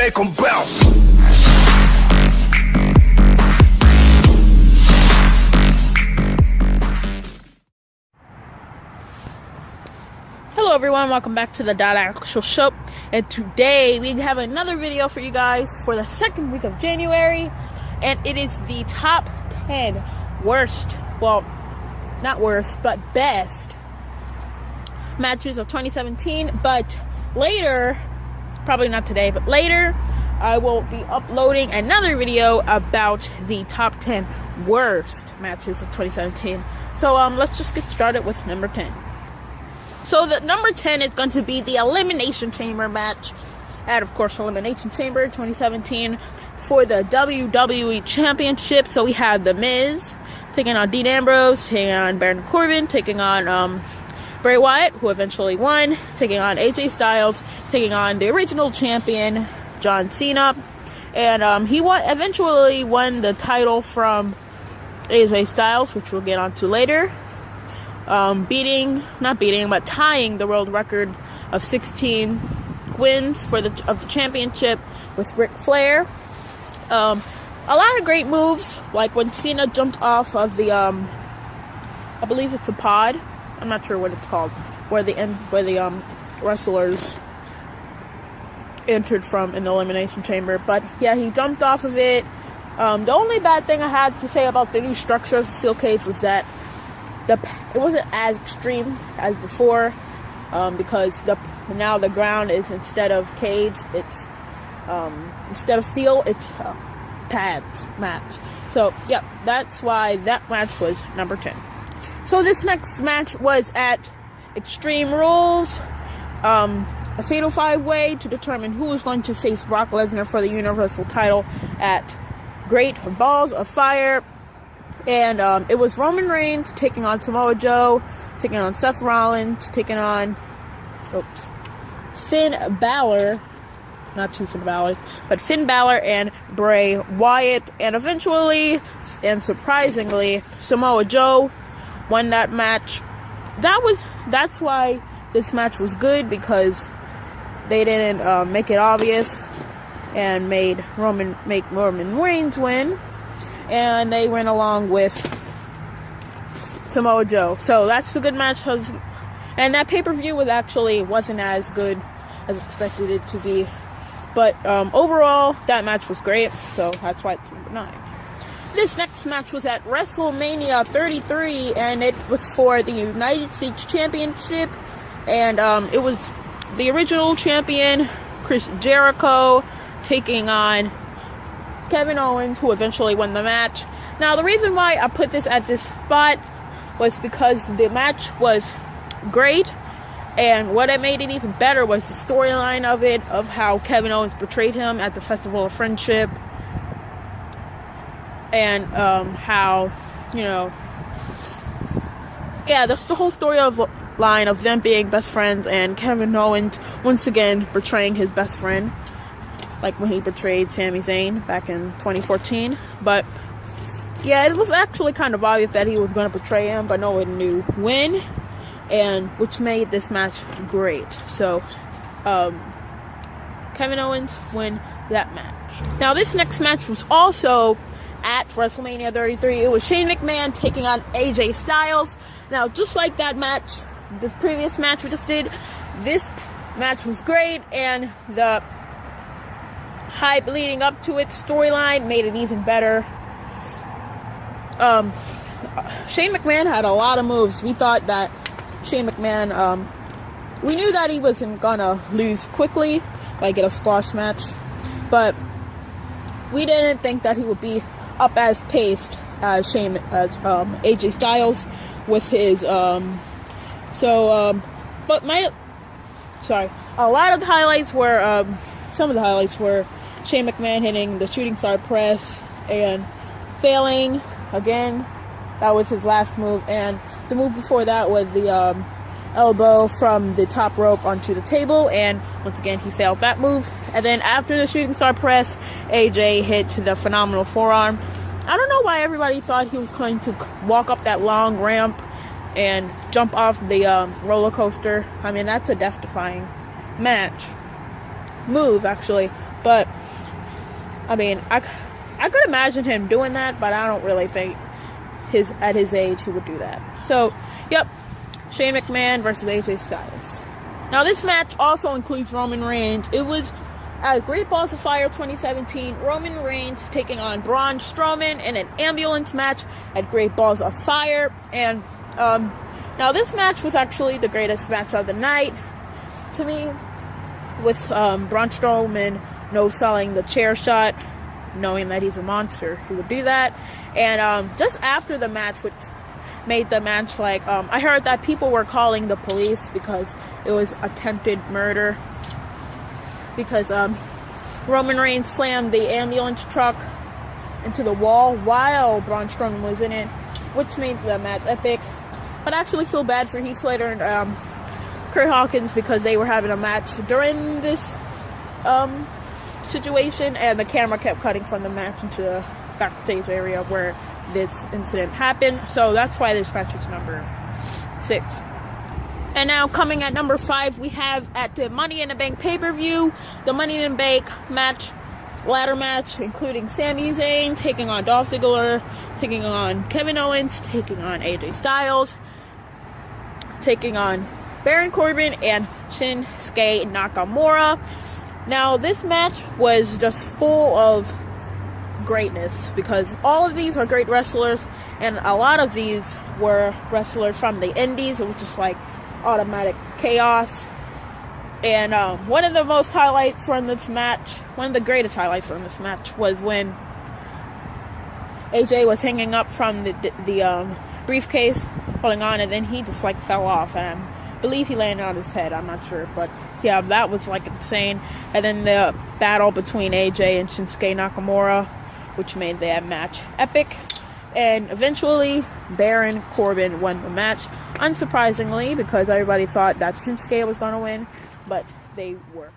make them bounce. Hello everyone, welcome back to the Actual Show, and today we have another video for you guys for the second week of January, and it is the top 10 worst, well, not worst, but best matches of 2017. But later, probably not today, but later, I will be uploading another video about the top 10 worst matches of 2017. So let's just get started with number 10. So the number 10 is going to be the Elimination Chamber match at, of course, Elimination Chamber 2017 for the WWE Championship. So we have The Miz taking on Dean Ambrose, taking on Baron Corbin, taking on Bray Wyatt, who eventually won, taking on AJ Styles, taking on the original champion, John Cena. And he eventually won the title from AJ Styles, which we'll get onto later. Tying the world record of 16 wins of the championship with Ric Flair. A lot of great moves, like when Cena jumped off of the I believe it's a pod. I'm not sure what it's called, where the wrestlers entered from in the Elimination Chamber. But yeah, he jumped off of it. The only bad thing I had to say about the new structure of the steel cage was that it wasn't as extreme as before, because now the ground is, instead of cage, it's instead of steel, it's pads match. So yeah, that's why that match was number 10. So this next match was at Extreme Rules, a fatal 5-way to determine who was going to face Brock Lesnar for the Universal title at Great Balls of Fire. And it was Roman Reigns taking on Samoa Joe, taking on Seth Rollins, taking on Finn Balor, not two Finn Balors, but Finn Balor and Bray Wyatt. And eventually, and surprisingly, Samoa Joe won that match. That's why this match was good, because they didn't make it obvious and make Roman Reigns win. And they went along with Samoa Joe. So that's a good match. And that pay-per-view wasn't as good as expected it to be. But overall, that match was great. So that's why it's number 9. This next match was at WrestleMania 33. And it was for the United States Championship. And it was the original champion, Jericho, taking on Kevin Owens, who eventually won the match. Now, the reason why I put this at this spot was because the match was great, and what it made it even better was the storyline of it, of how Kevin Owens betrayed him at the Festival of Friendship, and how, that's the whole story of line of them being best friends, and Kevin Owens once again betraying his best friend, like when he betrayed Sami Zayn back in 2014. But yeah, it was actually kind of obvious that he was going to betray him, but no one knew when, and which made this match great. So Kevin Owens won that match. Now this next match was also at WrestleMania 33. It was Shane McMahon taking on AJ Styles. Now, just like that match, the previous match we just did, this match was great, and the hype leading up to it, storyline, made it even better. Shane McMahon had a lot of moves. We thought that Shane McMahon, we knew that he wasn't gonna lose quickly, like in a squash match, but we didn't think that he would be up as paced as AJ Styles with his, a lot of the highlights were, some of the highlights were Shane McMahon hitting the shooting star press and failing again. That was his last move, and the move before that was the elbow from the top rope onto the table, and once again he failed that move. And then after the shooting star press, AJ hit the phenomenal forearm. I don't know why everybody thought he was going to walk up that long ramp and jump off the roller coaster. I mean, that's a death-defying move, actually. But I mean, I could imagine him doing that, but I don't really think at his age he would do that. So, yep, Shane McMahon versus AJ Styles. Now, this match also includes Roman Reigns. It was at Great Balls of Fire 2017, Roman Reigns taking on Braun Strowman in an ambulance match at Great Balls of Fire. And now this match was actually the greatest match of the night to me, with Braun Strowman no-selling the chair shot, knowing that he's a monster. He would do that. And just after the match, which made the match like, I heard that people were calling the police because it was attempted murder. Because Roman Reigns slammed the ambulance truck into the wall while Braun Strowman was in it, which made the match epic. But I actually feel bad for Heath Slater and Kurt Hawkins because they were having a match during this situation, and the camera kept cutting from the match into the backstage area where this incident happened. So that's why this match is number 6. And now coming at number 5, we have at the Money in the Bank pay-per-view, the Money in the Bank match, ladder match, including Sami Zayn taking on Dolph Ziggler, taking on Kevin Owens, taking on AJ Styles, taking on Baron Corbin and Shinsuke Nakamura. Now, this match was just full of greatness because all of these are great wrestlers, and a lot of these were wrestlers from the indies. It was just like automatic chaos. And one of the most highlights from this match, one of the greatest highlights from this match, was when AJ was hanging up from the briefcase, holding on, and then he just like fell off, and I believe he landed on his head. I'm not sure, but yeah, that was like insane. And then the battle between AJ and Shinsuke Nakamura, which made that match epic. And eventually, Baron Corbin won the match, unsurprisingly, because everybody thought that Shinsuke was going to win, but they were